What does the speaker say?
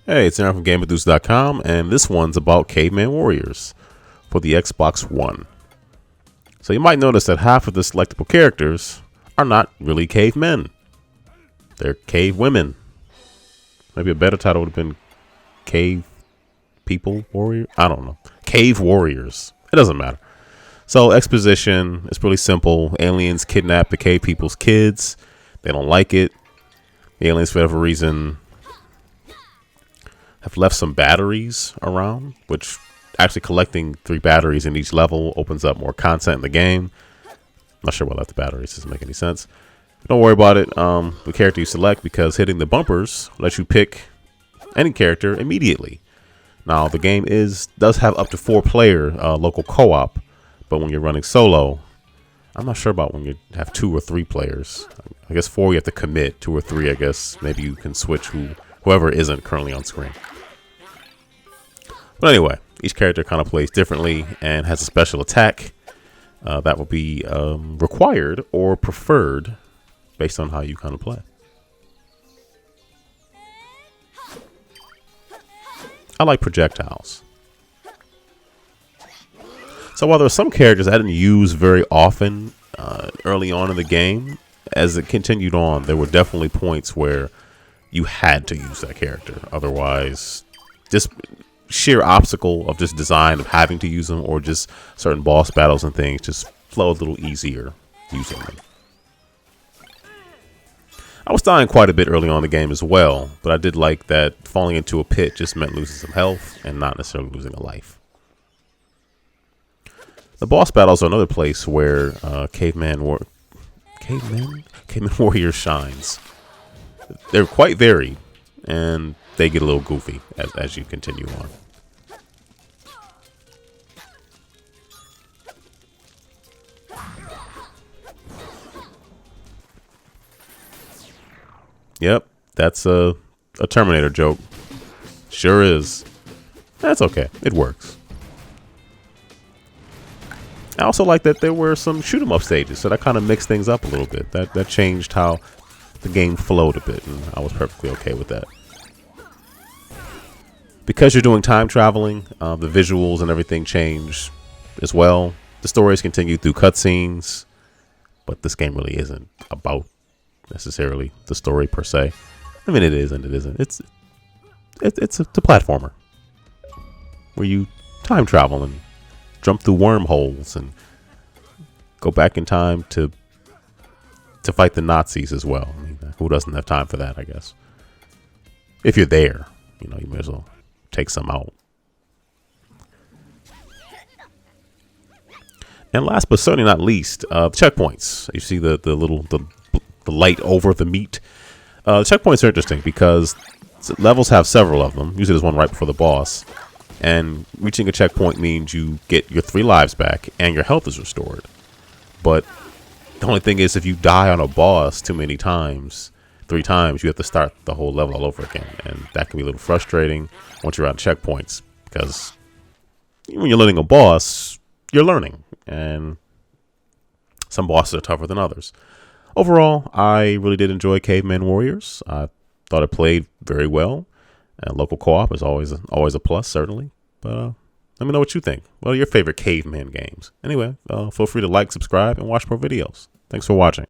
Hey, it's Aaron from GameEnthus.com, and this one's about Caveman Warriors for the Xbox One. So you might notice that half of the selectable characters are not really cavemen. They're cave women. Maybe a better title would have been Cave People Warrior. I don't know. Cave Warriors. It doesn't matter. So exposition is really simple. Aliens kidnap the cave people's kids. They don't like it. The aliens, for whatever reason, have left some batteries around, which actually collecting 3 batteries in each level opens up more content in the game. Not sure why I left the batteries. Doesn't make any sense. Don't worry about it. The character you select, because hitting the bumpers lets you pick any character immediately. Now the game does have up to 4-player local co-op, but when you're running solo, I'm not sure about when you have 2 or 3 players. I guess 4 you have to commit. 2 or 3, I guess maybe you can switch whoever isn't currently on screen. But anyway, each character kind of plays differently and has a special attack that will be required or preferred based on how you kind of play. I like projectiles. So while there are some characters I didn't use very often early on in the game, as it continued on, there were definitely points where you had to use that character. Otherwise, just sheer obstacle of just design of having to use them, or just certain boss battles and things just flow a little easier using them. I was dying quite a bit early on in the game as well, but I did like that falling into a pit just meant losing some health and not necessarily losing a life. The boss battles are another place where Caveman Warrior shines. They're quite varied, and they get a little goofy as you continue on. Yep, that's a Terminator joke. Sure is. That's okay. It works. I also like that there were some shoot 'em up stages, so that kind of mixed things up a little bit. That changed how the game flowed a bit, and I was perfectly okay with that. Because you're doing time traveling, the visuals and everything change as well. The stories continue through cutscenes, but this game really isn't about necessarily the story per se. I mean, it is and it isn't. It's a platformer where you time travel and jump through wormholes and go back in time to fight the Nazis as well. I mean, who doesn't have time for that, I guess? If you're there, you may as well take some out. And last but certainly not least, checkpoints. You see the light over the meat. Checkpoints are interesting because levels have several of them. Usually there's one right before the boss. And reaching a checkpoint means you get your 3 lives back and your health is restored. But the only thing is, if you die on a boss too many times, 3 times, you have to start the whole level all over again. And that can be a little frustrating once you're out of checkpoints, because when you're learning a boss, you're learning. And some bosses are tougher than others. Overall, I really did enjoy Caveman Warriors. I thought it played very well. And local co-op is always a plus, certainly. But let me know what you think. What are your favorite Caveman games? Anyway, feel free to like, subscribe, and watch more videos. Thanks for watching.